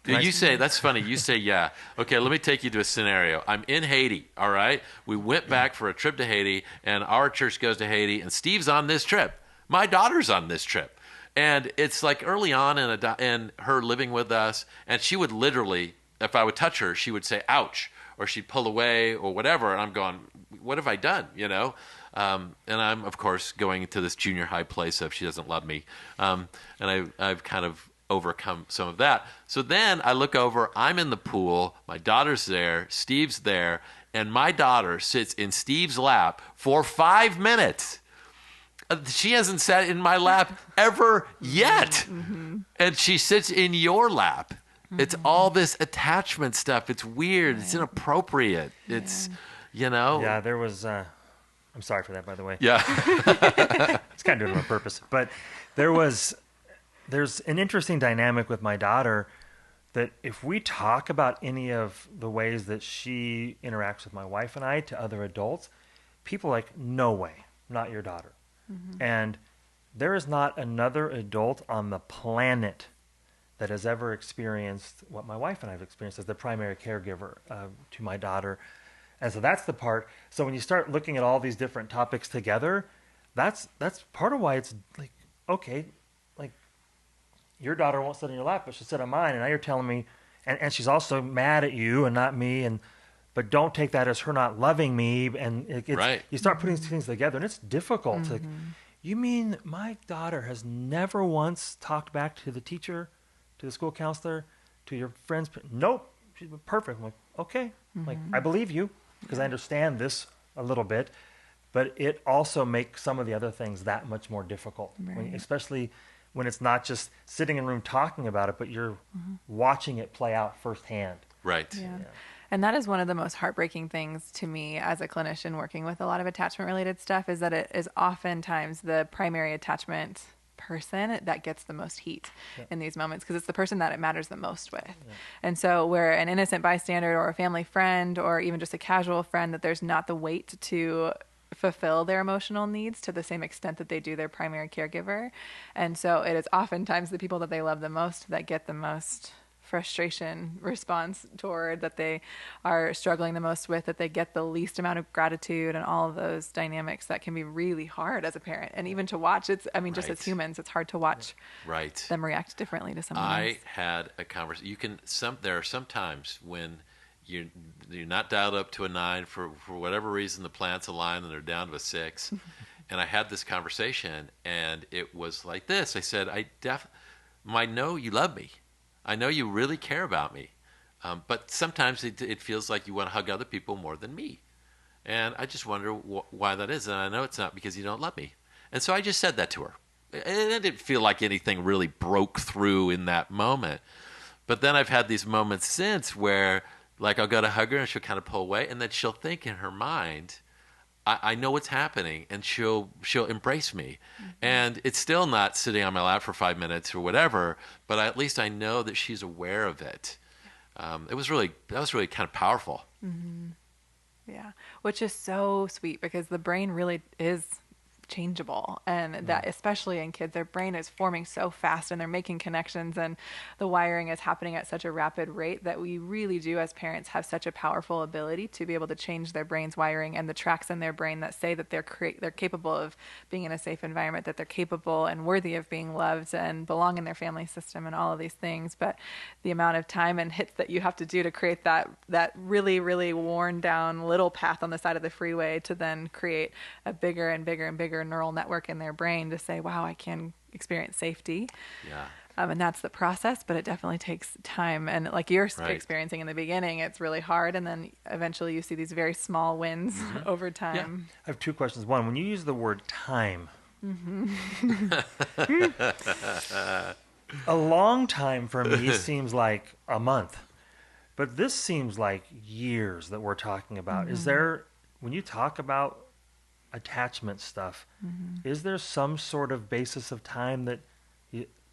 You say, that's funny, you say yeah. Okay, let me take you to a scenario. I'm in Haiti, all right? We went back for a trip to Haiti, and our church goes to Haiti, and Steve's on this trip. My daughter's on this trip. And it's like early on in her living with us, and she would literally, if I would touch her, she would say, ouch, or she'd pull away or whatever. And I'm going, what have I done? And I'm, of course, going to this junior high place of she doesn't love me. And I've kind of overcome some of that. So then I look over, I'm in the pool, my daughter's there, Steve's there, and my daughter sits in Steve's lap for 5 minutes. She hasn't sat in my lap ever yet. And she sits in your lap. It's all this attachment stuff. It's weird. It's inappropriate. It's, Yeah, there was, I'm sorry for that, by the way. Yeah. It's kind of doing it on purpose. But there's an interesting dynamic with my daughter that if we talk about any of the ways that she interacts with my wife and I to other adults, people are like, no way, not your daughter. And there is not another adult on the planet that has ever experienced what my wife and I have experienced as the primary caregiver to my daughter. And so that's the part. So when you start looking at all these different topics together, that's part of why it's like, okay, like your daughter won't sit in your lap, but she'll sit on mine. And now you're telling me, and she's also mad at you and not me. But don't take that as her not loving me. And Right. You start putting these things together, and it's difficult. Like, you mean my daughter has never once talked back to the teacher, to the school counselor, to your friends? Nope, she's been perfect. I'm like, okay, like I believe you because I understand this a little bit, but it also makes some of the other things that much more difficult, especially when it's not just sitting in a room talking about it, but you're watching it play out firsthand. Right. Yeah. And that is one of the most heartbreaking things to me as a clinician working with a lot of attachment related stuff, is that it is oftentimes the primary attachment person that gets the most heat in these moments, because it's the person that it matters the most with. And so where an innocent bystander or a family friend or even just a casual friend, that there's not the weight to fulfill their emotional needs to the same extent that they do their primary caregiver. And so it is oftentimes the people that they love the most that get the most frustration response toward, that they are struggling the most with, that they get the least amount of gratitude, and all of those dynamics that can be really hard as a parent. And even to watch, just as humans, it's hard to watch them react differently to someone else. I had a conversation. There are some times when you're not dialed up to a 9 for whatever reason, the planets align and they're down to a 6. And I had this conversation, and it was like this. I said, I know you love me. I know you really care about me, but sometimes it feels like you want to hug other people more than me. And I just wonder why that is. And I know it's not because you don't love me. And so I just said that to her. And I didn't feel like anything really broke through in that moment. But then I've had these moments since where, like, I'll go to hug her and she'll kind of pull away. And then she'll think in her mind, I know what's happening, and she'll embrace me. And it's still not sitting on my lap for 5 minutes or whatever, but at least I know that she's aware of it. That was really kind of powerful. Yeah, which is so sweet, because the brain really is changeable, and that especially in kids, their brain is forming so fast and they're making connections, and the wiring is happening at such a rapid rate that we really do as parents have such a powerful ability to be able to change their brain's wiring and the tracks in their brain that say that they're capable of being in a safe environment, that they're capable and worthy of being loved and belong in their family system and all of these things. But the amount of time and hits that you have to do to create that really, really worn down little path on the side of the freeway to then create a bigger and bigger and bigger neural network in their brain to say, wow, I can experience safety. Yeah. And that's the process, but it definitely takes time. And like you're experiencing in the beginning, it's really hard. And then eventually you see these very small wins over time. I have two questions. One, when you use the word time, a long time for me seems like a month, but this seems like years that we're talking about. Is there, when you talk about attachment stuff, is there some sort of basis of time that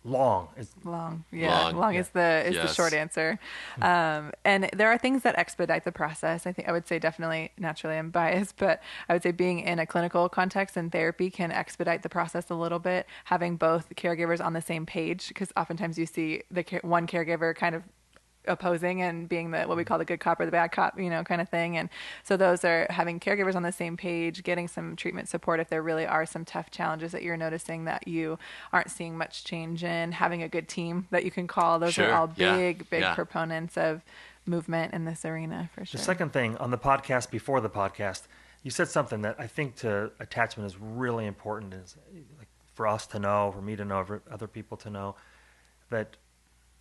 long is long is the short answer. And there are things that expedite the process. I would say definitely, naturally I'm biased, but I would say being in a clinical context and therapy can expedite the process a little bit, having both caregivers on the same page, because oftentimes you see one caregiver kind of opposing and being what we call the good cop or the bad cop, kind of thing. And so those are having caregivers on the same page, getting some treatment support if there really are some tough challenges that you're noticing that you aren't seeing much change in, having a good team that you can call. Those are all big proponents of movement in this arena for The sure. second thing on the podcast, before the podcast, you said something that I think to attachment is really important, is like for us to know, for me to know, for other people to know, that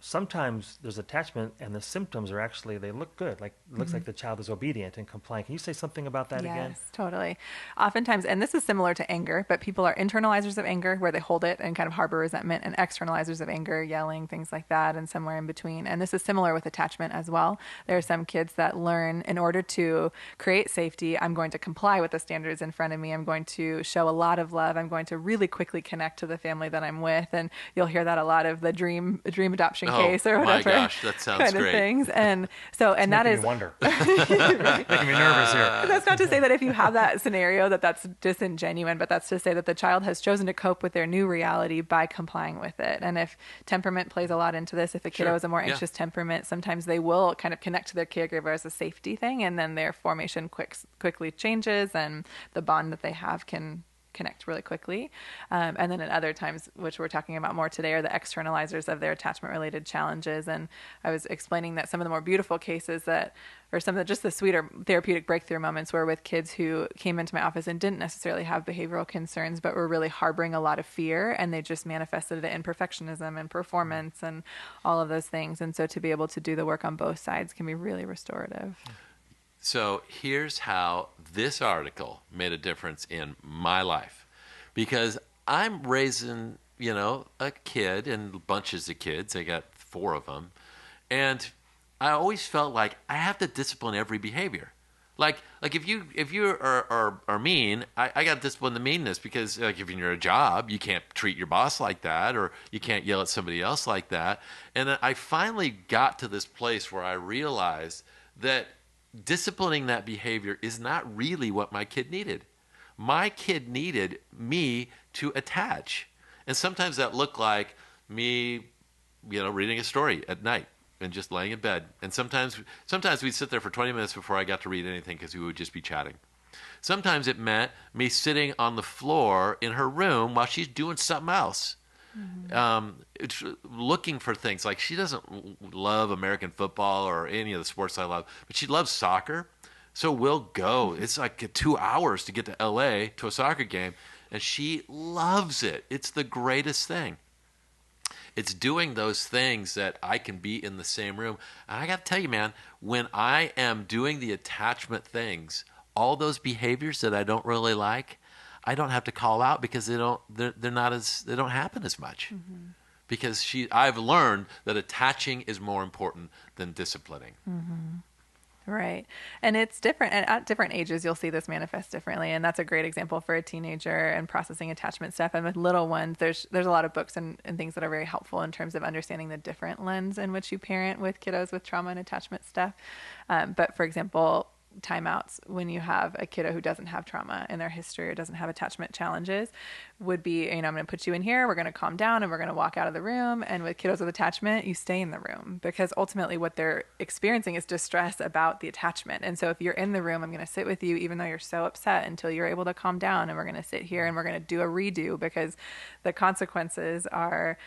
sometimes there's attachment and the symptoms are actually, they look good. Like it looks like the child is obedient and compliant. Can you say something about that again? Yes, totally. Oftentimes, and this is similar to anger, but people are internalizers of anger where they hold it and kind of harbor resentment, and externalizers of anger, yelling, things like that, and somewhere in between. And this is similar with attachment as well. There are some kids that learn in order to create safety, I'm going to comply with the standards in front of me. I'm going to show a lot of love. I'm going to really quickly connect to the family that I'm with. And you'll hear that a lot of the dream adoption case or whatever. My gosh, that sounds kind great. Of things. And so, and that Making is me wonder. Making me nervous here. that's not to say that if you have that scenario that's disingenuine, but that's to say that the child has chosen to cope with their new reality by complying with it. And if temperament plays a lot into this, if a kiddo Sure. is a more Yeah. anxious temperament, sometimes they will kind of connect to their caregiver as a safety thing, and then their formation quickly changes, and the bond that they have can connect really quickly. And then at other times, which we're talking about more today, are the externalizers of their attachment related challenges. And I was explaining that some of the more beautiful cases that, or some of just the sweeter therapeutic breakthrough moments were with kids who came into my office and didn't necessarily have behavioral concerns, but were really harboring a lot of fear, and they just manifested it in perfectionism and performance and all of those things. And so to be able to do the work on both sides can be really restorative. So here's how this article made a difference in my life, because I'm raising, a kid and bunches of kids. I got 4 of them. And I always felt like I have to discipline every behavior. Like if you are mean, I got to discipline the meanness, because like if you're in a job, you can't treat your boss like that, or you can't yell at somebody else like that. And I finally got to this place where I realized that disciplining that behavior is not really what my kid needed. My kid needed me to attach. And sometimes that looked like me, reading a story at night and just laying in bed. And sometimes we'd sit there for 20 minutes before I got to read anything, because we would just be chatting. Sometimes it meant me sitting on the floor in her room while she's doing something else. It's looking for things. Like, she doesn't love American football or any of the sports I love, but she loves soccer. So we'll go. It's like 2 hours to get to LA to a soccer game, and she loves it. It's the greatest thing. It's doing those things that I can be in the same room. And I got to tell you, man, when I am doing the attachment things, all those behaviors that I don't really like, I don't have to call out, because they don't happen as much. Because I've learned that attaching is more important than disciplining. Right. And it's different. And at different ages, you'll see this manifest differently. And that's a great example for a teenager and processing attachment stuff. And with little ones, there's a lot of books and things that are very helpful in terms of understanding the different lens in which you parent with kiddos with trauma and attachment stuff. But for example, timeouts when you have a kiddo who doesn't have trauma in their history or doesn't have attachment challenges would be, I'm going to put you in here, we're going to calm down, and we're going to walk out of the room. And with kiddos with attachment, you stay in the room, because ultimately what they're experiencing is distress about the attachment. And so if you're in the room, I'm going to sit with you even though you're so upset until you're able to calm down, and we're going to sit here and we're going to do a redo, because the consequences are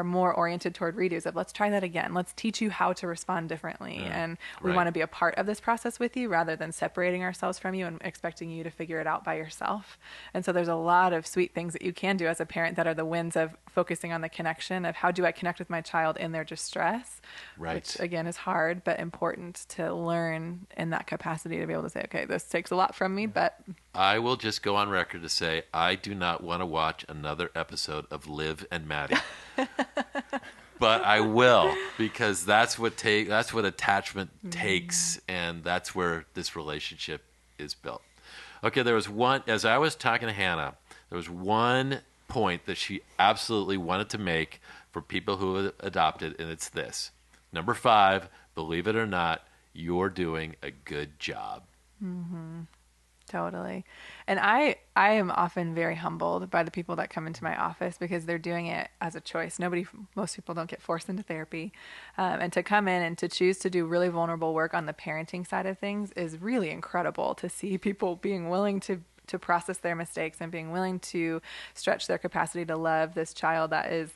more oriented toward redos of, let's try that again. Let's teach you how to respond differently. And we want to be a part of this process with you, rather than separating ourselves from you and expecting you to figure it out by yourself. And so there's a lot of sweet things that you can do as a parent that are the wins of focusing on the connection of, how do I connect with my child in their distress? Right. Which again is hard, but important to learn in that capacity to be able to say, okay, this takes a lot from me, but I will just go on record to say I do not want to watch another episode of Liv and Maddie. But I will, because that's what attachment takes, and that's where this relationship is built. Okay, there was one, as I was talking to Hannah, there was one point that she absolutely wanted to make for people who adopted, and it's this. Number 5, believe it or not, you're doing a good job. Totally. And I am often very humbled by the people that come into my office, because they're doing it as a choice. Most people don't get forced into therapy. And to come in and to choose to do really vulnerable work on the parenting side of things is really incredible, to see people being willing to process their mistakes and being willing to stretch their capacity to love this child that is,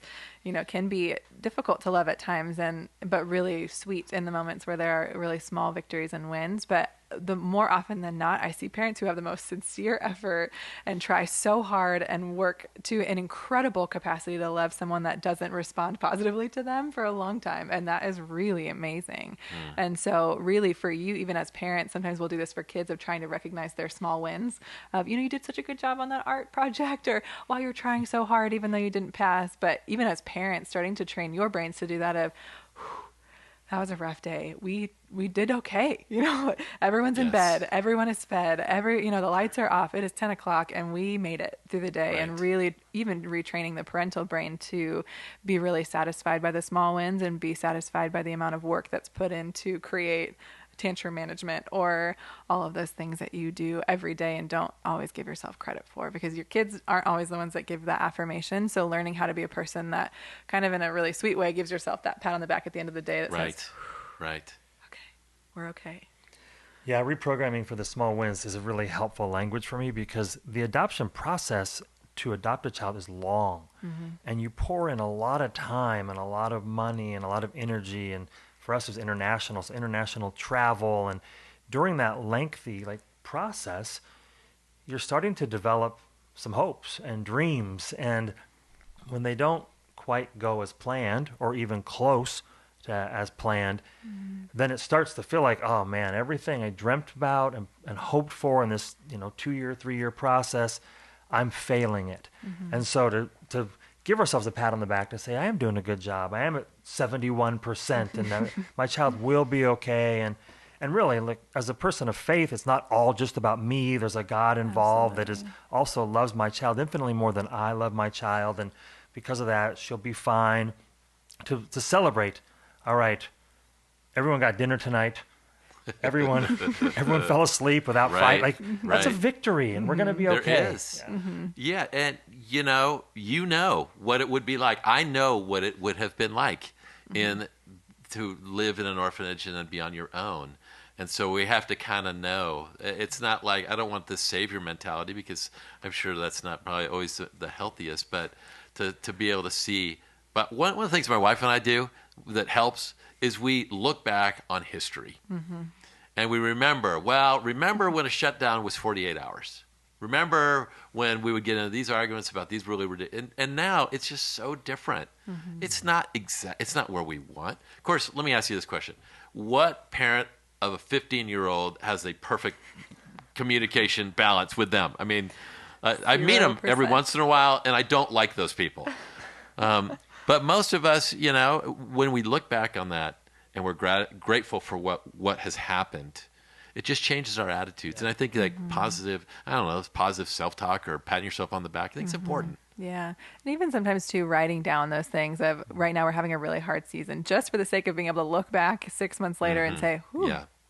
can be difficult to love at times, but really sweet in the moments where there are really small victories and wins. But the more often than not, I see parents who have the most sincere effort and try so hard and work to an incredible capacity to love someone that doesn't respond positively to them for a long time. And that is really amazing. And so really for you, even as parents, sometimes we'll do this for kids of trying to recognize their small wins of, you did such a good job on that art project, or while you're trying so hard, even though you didn't pass. But even as parents, starting to train your brains to do that of, that was a rough day. We did okay. Everyone's in bed. Everyone is fed. The lights are off. It is 10 o'clock and we made it through the day. Right. And really even retraining the parental brain to be really satisfied by the small wins and be satisfied by the amount of work that's put in to create tantrum management or all of those things that you do every day and don't always give yourself credit for, because your kids aren't always the ones that give that affirmation. So learning how to be a person that kind of in a really sweet way gives yourself that pat on the back at the end of the day that says, right, okay, we're okay. Yeah, reprogramming for the small wins is a really helpful language for me, because the adoption process to adopt a child is long, and you pour in a lot of time and a lot of money and a lot of energy, and for us it's international, so international travel. And during that lengthy process, you're starting to develop some hopes and dreams. And when they don't quite go as planned or even close to as planned, then it starts to feel like, oh man, everything I dreamt about and hoped for in this 2-year, 3-year process, I'm failing it. And so to give ourselves a pat on the back to say, I am doing a good job. I am at 71% and my child will be okay. And really, as a person of faith, it's not all just about me. There's a God involved that also loves my child infinitely more than I love my child. And because of that, she'll be fine. To celebrate, all right, everyone got dinner tonight. Everyone fell asleep without fight. That's a victory, and we're going to be okay. There is. Yeah, and you know what it would be like. I know what it would have been like to live in an orphanage and then be on your own. And so we have to kind of know. It's not like, I don't want this savior mentality, because I'm sure that's not probably always the healthiest, but to be able to see. But one of the things my wife and I do that helps is we look back on history. And we remember when a shutdown was 48 hours. Remember when we would get into these arguments about these really ridiculous, and now it's just so different. It's not it's not where we want. Of course, let me ask you this question. What parent of a 15-year-old has a perfect communication balance with them? I mean, I meet them every once in a while, and I don't like those people. But most of us, when we look back on that, and we're grateful for what has happened, it just changes our attitudes. And I think positive self-talk or patting yourself on the back, I think it's important. Yeah. And even sometimes too, writing down those things of, right now we're having a really hard season, just for the sake of being able to look back 6 months later and say,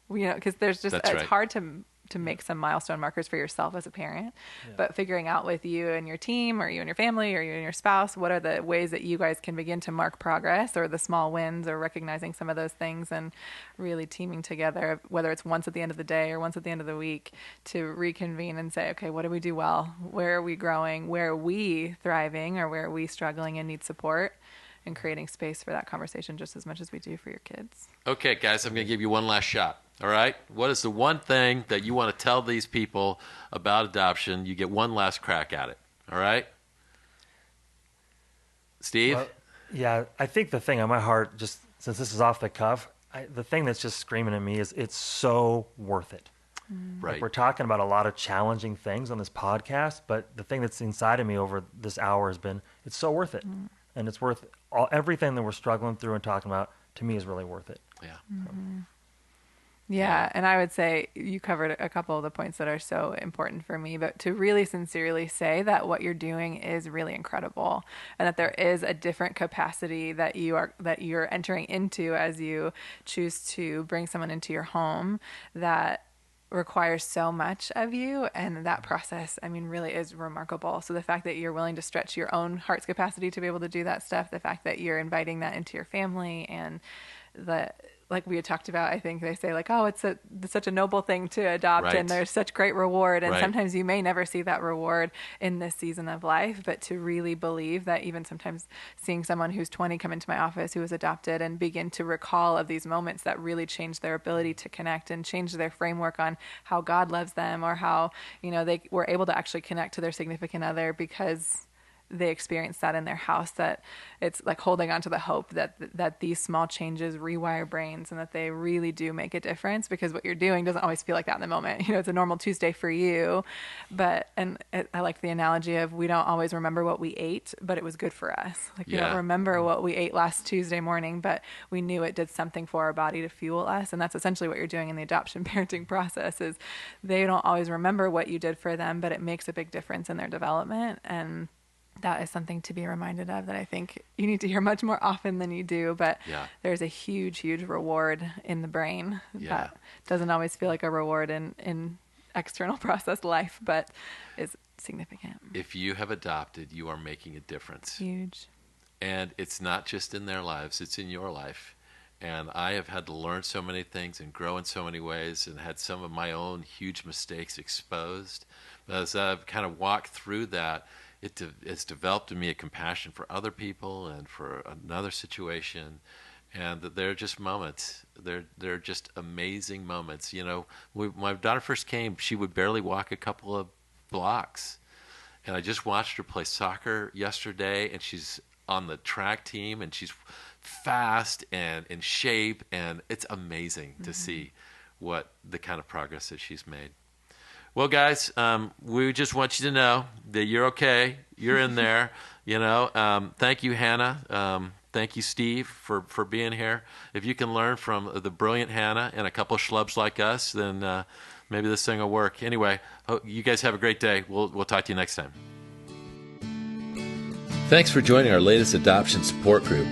because there's just, it's hard to make some milestone markers for yourself as a parent, but figuring out with you and your team, or you and your family, or you and your spouse, what are the ways that you guys can begin to mark progress, or the small wins, or recognizing some of those things, and really teaming together, whether it's once at the end of the day or once at the end of the week, to reconvene and say, okay, what do we do well? Where are we growing? Where are we thriving, or where are we struggling and need support? And creating space for that conversation just as much as we do for your kids. Okay, guys, I'm going to give you one last shot. All right? What is the one thing that you want to tell these people about adoption? You get one last crack at it. All right? Steve? Well, I think the thing on my heart, just since this is off the cuff, the thing that's just screaming at me is it's so worth it. Right. We're talking about a lot of challenging things on this podcast, but the thing that's inside of me over this hour has been, it's so worth it. And it's worth everything that we're struggling through and talking about, to me, is really worth it. Yeah. Yeah, and I would say you covered a couple of the points that are so important for me, but to really sincerely say that what you're doing is really incredible, and that there is a different capacity that you're entering into as you choose to bring someone into your home that requires so much of you, and that process, really is remarkable. So the fact that you're willing to stretch your own heart's capacity to be able to do that stuff, the fact that you're inviting that into your family, and like we had talked about, I think they say like, oh, it's such a noble thing to adopt, Right. and there's such great reward. And Right. sometimes you may never see that reward in this season of life, but to really believe that, even sometimes seeing someone who's 20 come into my office who was adopted and begin to recall of these moments that really changed their ability to connect and change their framework on how God loves them, or how, they were able to actually connect to their significant other because they experienced that in their house, that it's like holding on to the hope that these small changes rewire brains and that they really do make a difference, because what you're doing doesn't always feel like that in the moment. It's a normal Tuesday for you, I like the analogy of, we don't always remember what we ate, but it was good for us. Like, we Yeah. don't remember what we ate last Tuesday morning, but we knew it did something for our body to fuel us. And that's essentially what you're doing in the adoption parenting process, is they don't always remember what you did for them, but it makes a big difference in their development. And that is something to be reminded of, that I think you need to hear much more often than you do. But Yeah. there's a huge, huge reward in the brain Yeah. that doesn't always feel like a reward in external processed life, but is significant. If you have adopted, you are making a difference. Huge. And it's not just in their lives, it's in your life. And I have had to learn so many things and grow in so many ways, and had some of my own huge mistakes exposed. But as I've kind of walked through that, it's developed in me a compassion for other people and for another situation. And that they're just moments. They're just amazing moments. When my daughter first came, she would barely walk a couple of blocks. And I just watched her play soccer yesterday, and she's on the track team, and she's fast and in shape, and it's amazing to see what the kind of progress that she's made. Well, guys, we just want you to know that you're okay. You're in there. Thank you, Hannah. Thank you, Steve, for being here. If you can learn from the brilliant Hannah and a couple of schlubs like us, then maybe this thing will work. Anyway, you guys have a great day. We'll talk to you next time. Thanks for joining our latest adoption support group.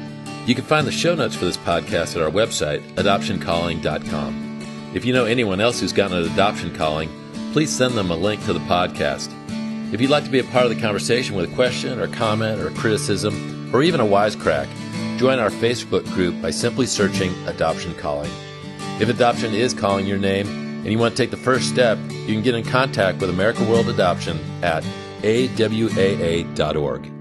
You can find the show notes for this podcast at our website, adoptioncalling.com. If you know anyone else who's gotten an adoption calling, please send them a link to the podcast. If you'd like to be a part of the conversation with a question or comment or criticism or even a wisecrack, join our Facebook group by simply searching Adoption Calling. If adoption is calling your name and you want to take the first step, you can get in contact with America World Adoption at awaa.org.